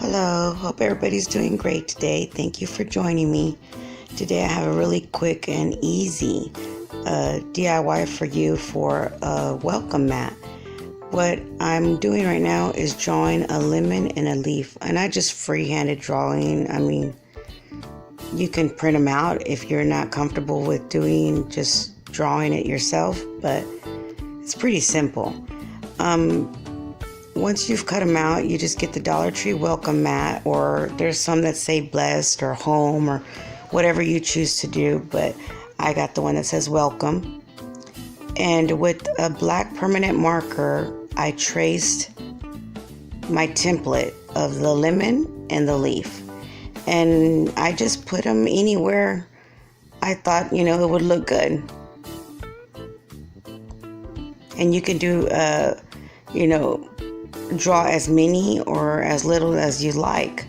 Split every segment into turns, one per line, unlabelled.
Hello, hope everybody's doing great today. Thank you for joining me. Today I have a really quick and easy DIY for you for a welcome mat. What I'm doing right now is drawing a lemon and a leaf, and I just freehanded drawing. I mean, you can print them out if you're not comfortable with just drawing it yourself, but it's pretty simple. Once you've cut them out, you just get the Dollar Tree welcome mat, or there's some that say blessed or home or whatever you choose to do, but I got the one that says welcome. And with a black permanent marker, I traced my template of the lemon and the leaf. And I just put them anywhere I thought, it would look good. And you can do, draw as many or as little as you like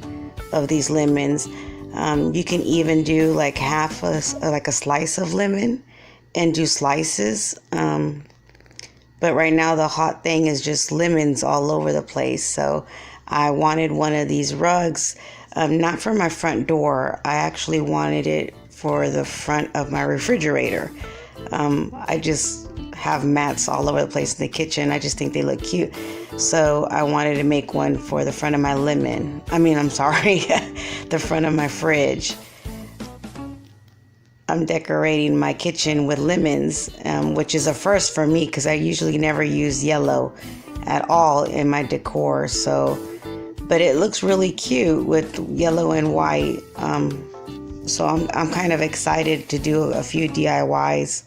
of these lemons. You can even do like a slice of lemon and do slices. But right now the hot thing is just lemons all over the place. So I wanted one of these rugs, not for my front door. I actually wanted it for the front of my refrigerator. I just have mats all over the place in the kitchen. I just think they look cute. So I wanted to make one for the front of my the front of my fridge. I'm decorating my kitchen with lemons, which is a first for me because I usually never use yellow at all in my decor. But it looks really cute with yellow and white. So I'm kind of excited to do a few DIYs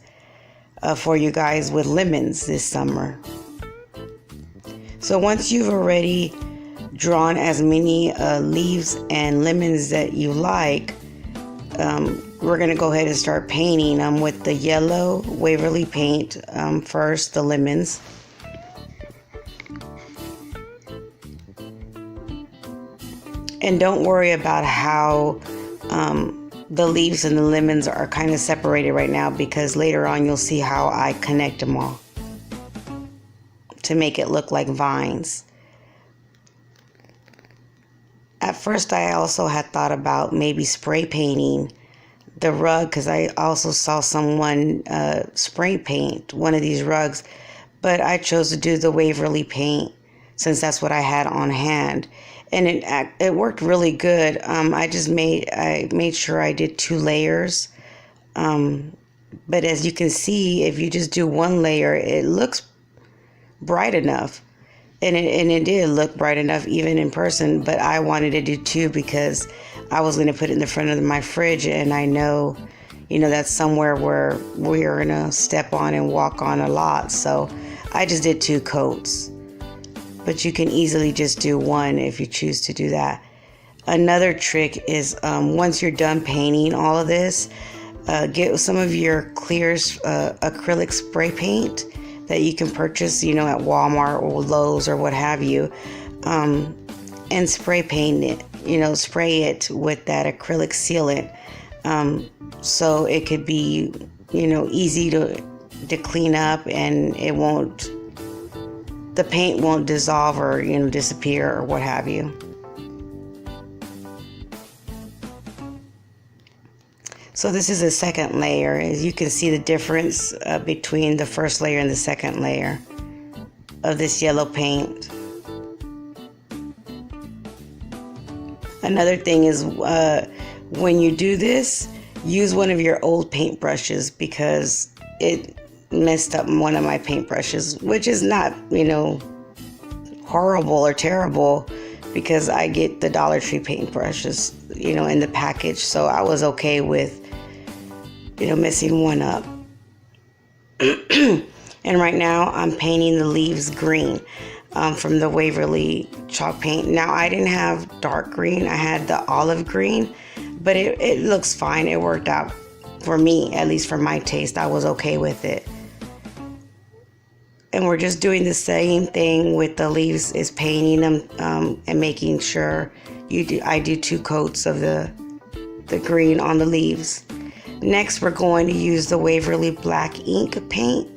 for you guys with lemons this summer. So once you've already drawn as many leaves and lemons that you like, we're going to go ahead and start painting them with the yellow Waverly paint first, the lemons. And don't worry about how the leaves and the lemons are kind of separated right now, because later on you'll see how I connect them all to make it look like vines. At first I also had thought about maybe spray painting the rug, because I also saw someone spray paint one of these rugs, but I chose to do the Waverly paint since that's what I had on hand. And it worked really good. I made sure I did 2 layers. But as you can see, if you just do 1 layer, it looks bright enough. And it did look bright enough even in person, but I wanted to do 2 because I was going to put it in the front of my fridge, and I know, that's somewhere where we're going to step on and walk on a lot. So I just did 2 coats. But you can easily just do 1 if you choose to do that. Another trick is once you're done painting all of this, get some of your clears acrylic spray paint that you can purchase, at Walmart or Lowe's or what have you, and spray paint it, spray it with that acrylic sealant, so it could be, easy to clean up, and the paint won't dissolve or, disappear or what have you. So this is the second layer. As you can see the difference between the first layer and the second layer of this yellow paint. Another thing is when you do this, use one of your old paint brushes, because it messed up one of my paintbrushes, which is not, horrible or terrible, because I get the Dollar Tree paintbrushes, in the package. So I was okay with, messing one up. And right now I'm painting the leaves green from the Waverly chalk paint. Now I didn't have dark green, I had the olive green, but it looks fine. It worked out for me, at least for my taste. I was okay with it. And we're just doing the same thing with the leaves, is painting them and making sure I do 2 coats of the green on the leaves. Next, we're going to use the Waverly black ink paint.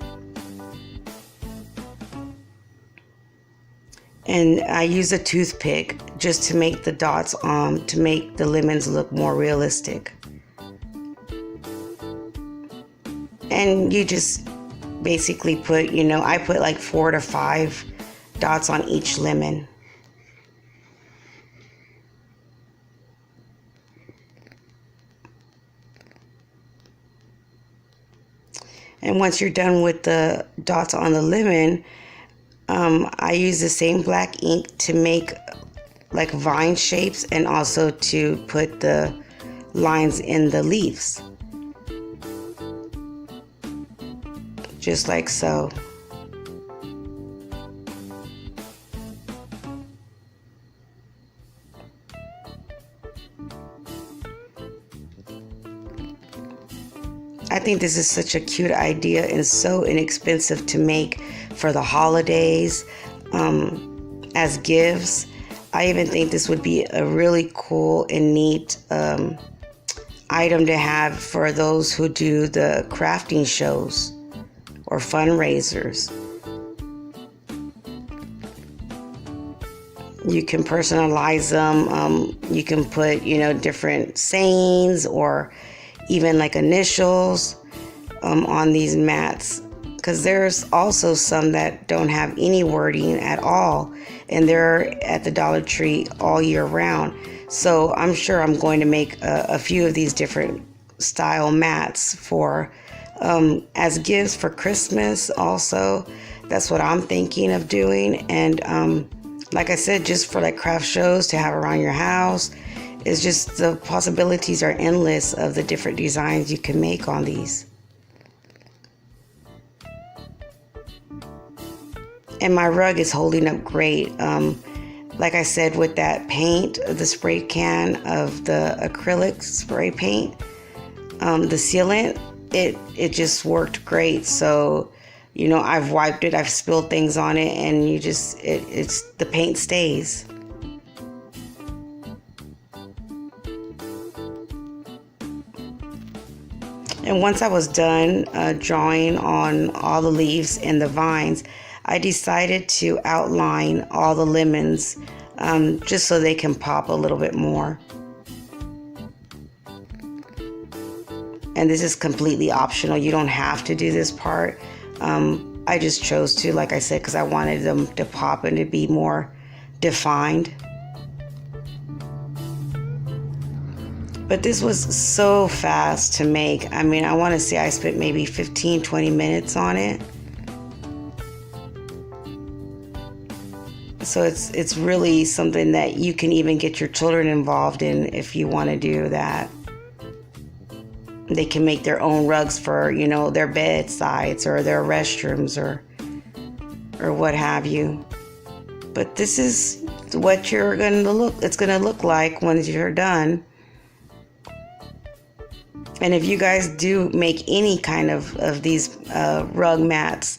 And I use a toothpick just to make the dots to make the lemons look more realistic. And you just basically put, I put like 4 to 5 dots on each lemon. And once you're done with the dots on the lemon, I use the same black ink to make like vine shapes and also to put the lines in the leaves. Just like so. I think this is such a cute idea and so inexpensive to make for the holidays as gifts. I even think this would be a really cool and neat item to have for those who do the crafting shows or fundraisers. You can personalize them. You can put, different sayings or even like initials on these mats, because there's also some that don't have any wording at all, and they're at the Dollar Tree all year round. So I'm sure I'm going to make a few of these different style mats for as gifts for Christmas also. That's what I'm thinking of doing. And like I said, just for like craft shows to have around your house. It's just, the possibilities are endless of the different designs you can make on these. And my rug is holding up great. Like I said, with that paint, the spray can of the acrylic spray paint, the sealant, it just worked great. So, I've wiped it, I've spilled things on it, and it's the paint stays. And once I was done drawing on all the leaves and the vines, I decided to outline all the lemons just so they can pop a little bit more. And this is completely optional. You don't have to do this part. I just chose to, like I said, because I wanted them to pop and to be more defined. But this was so fast to make. I mean, I want to say I spent maybe 15-20 minutes on it. So it's really something that you can even get your children involved in if you want to do that. They can make their own rugs for, their bedsides or their restrooms or what have you. But this is what it's going to look like once you're done. And if you guys do make any kind of these rug mats,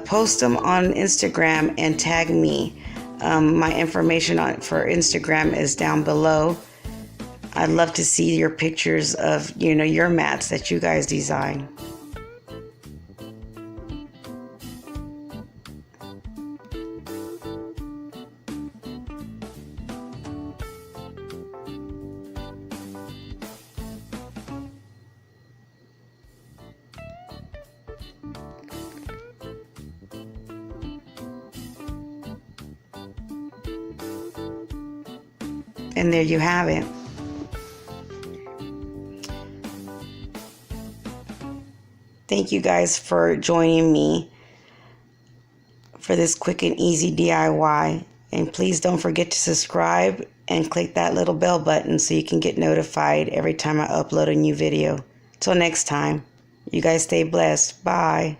post them on Instagram and tag me. My information for Instagram is down below. I'd love to see your pictures of, your mats that you guys design. And there you have it. Thank you guys for joining me for this quick and easy DIY. And please don't forget to subscribe and click that little bell button so you can get notified every time I upload a new video. Till next time, you guys stay blessed. Bye.